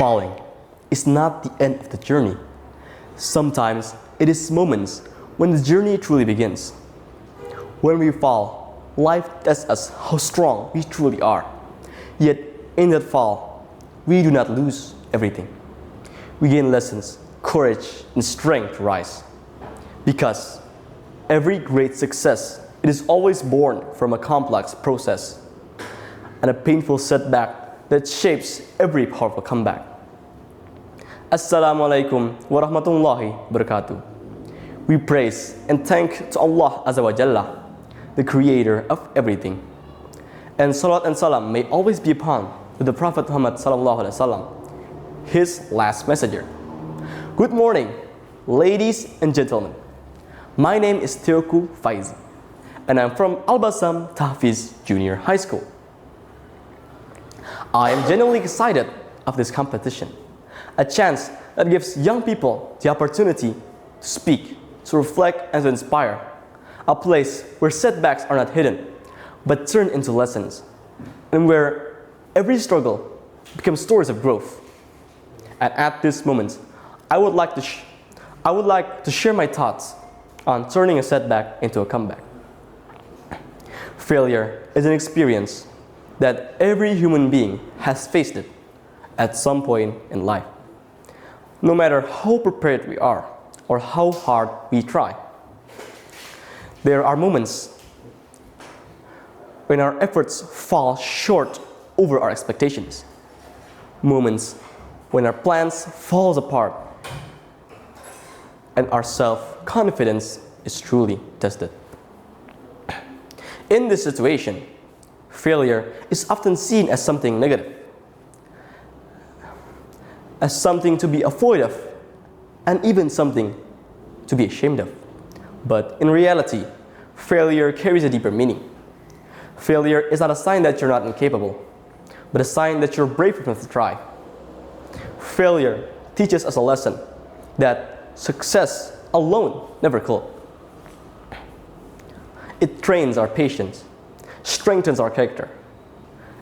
Falling is not the end of the journey. Sometimes it is moments when the journey truly begins. When we fall, life tests us how strong we truly are. Yet in that fall, we do not lose everything. We gain lessons, courage, and strength to rise. Because every great success, it is always born from a complex process and a painful setback that shapes every powerful comeback. Assalamualaikum warahmatullahi wabarakatuh. We praise and thank to Allah Azza wa Jalla, the creator of everything. And salat and salam may always be upon the Prophet Muhammad sallallahu alaihi wasallam, his last messenger. Good morning, ladies and gentlemen. My name is Faizi, and I'm from Al-Basam Tahfiz Junior High School. I am genuinely excited of this competition, a chance that gives young people the opportunity to speak, to reflect, and to inspire, a place where setbacks are not hidden, but turn into lessons, and where every struggle becomes stories of growth. And at this moment, I would like to share my thoughts on turning a setback into a comeback. Failure is an experience that every human being has faced it at some point in life. No matter how prepared we are or how hard we try, there are moments when our efforts fall short over our expectations. Moments when our plans fall apart and our self-confidence is truly tested. In this situation, failure is often seen as something negative, as something to be afraid of, and even something to be ashamed of. But in reality, failure carries a deeper meaning. Failure is not a sign that you're not incapable, but a sign that you're brave enough to try. Failure teaches us a lesson that success alone never could. It trains our patience, strengthens our character,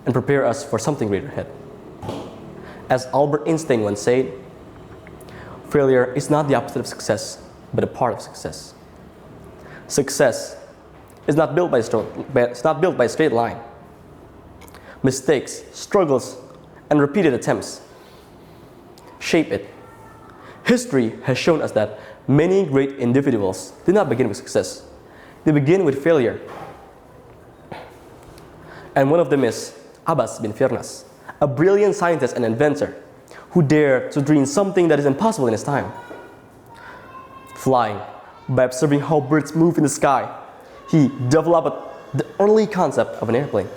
and prepares us for something greater ahead. As Albert Einstein once said, failure is not the opposite of success, but a part of success. Success is not built by a straight line. Mistakes, struggles, and repeated attempts shape it. History has shown us that many great individuals did not begin with success. They begin with failure. And one of them is Abbas bin Firnas, a brilliant scientist and inventor who dared to dream something that is impossible in his time. Flying, by observing how birds move in the sky, he developed the early concept of an airplane.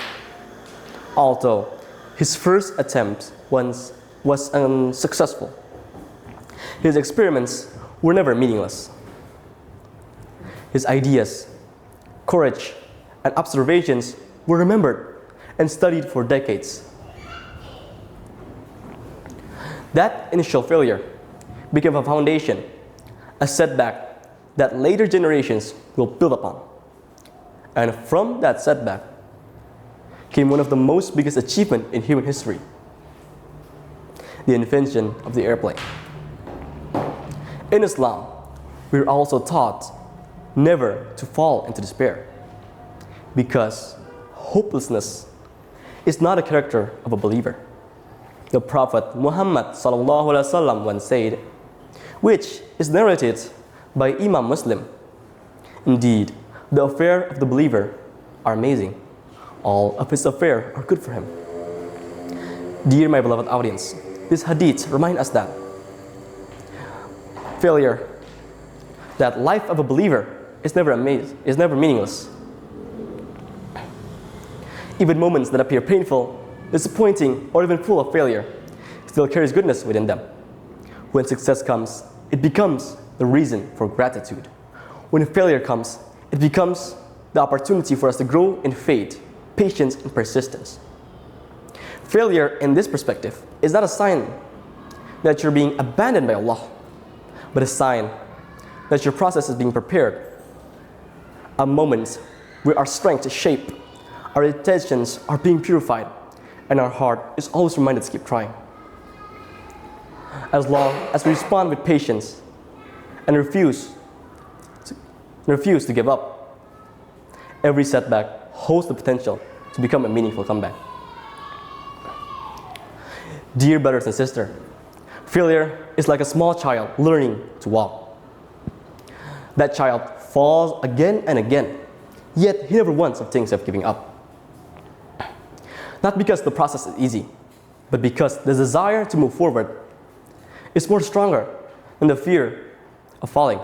Although his first attempt was unsuccessful, his experiments were never meaningless. His ideas, courage, and observations were remembered and studied for decades. That initial failure became a foundation, a setback that later generations will build upon. And from that setback came one of the most biggest achievements in human history, the invention of the airplane. In Islam, we are also taught never to fall into despair, because hopelessness is not a character of a believer. The Prophet Muhammad sallallahu alaihi wasallam once said, which is narrated by Imam Muslim, "Indeed, the affairs of the believer are amazing. All of his affairs are good for him." Dear my beloved audience, this hadith reminds us that failure, that life of a believer is never meaningless. Even moments that appear painful, disappointing, or even full of failure still carries goodness within them. When success comes, it becomes the reason for gratitude. When failure comes, it becomes the opportunity for us to grow in faith, patience, and persistence. Failure in this perspective is not a sign that you're being abandoned by Allah, but a sign that your process is being prepared. A moment where our strength is shaped, our intentions are being purified, and our heart is always reminded to keep trying. As long as we respond with patience and refuse to give up, every setback holds the potential to become a meaningful comeback. Dear brothers and sisters, failure is like a small child learning to walk. That child falls again and again, yet he never once thinks of giving up. Not because the process is easy, but because the desire to move forward is more stronger than the fear of falling.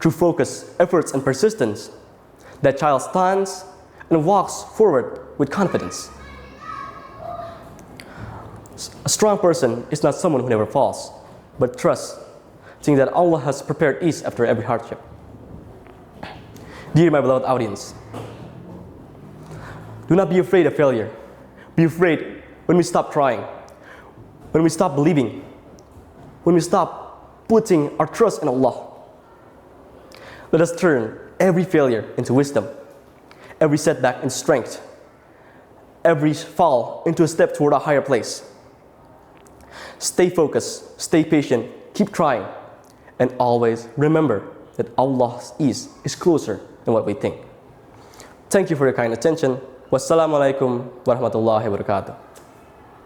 Through focus, efforts, and persistence, that child stands and walks forward with confidence. A strong person is not someone who never falls, but trusts, seeing that Allah has prepared ease after every hardship. Dear my beloved audience, do not be afraid of failure. Be afraid when we stop trying, when we stop believing, when we stop putting our trust in Allah. Let us turn every failure into wisdom, every setback into strength, every fall into a step toward a higher place. Stay focused, stay patient, keep trying, and always remember that Allah's ease is closer than what we think. Thank you for your kind attention. Wassalamu alaikum warahmatullahi wabarakatuh.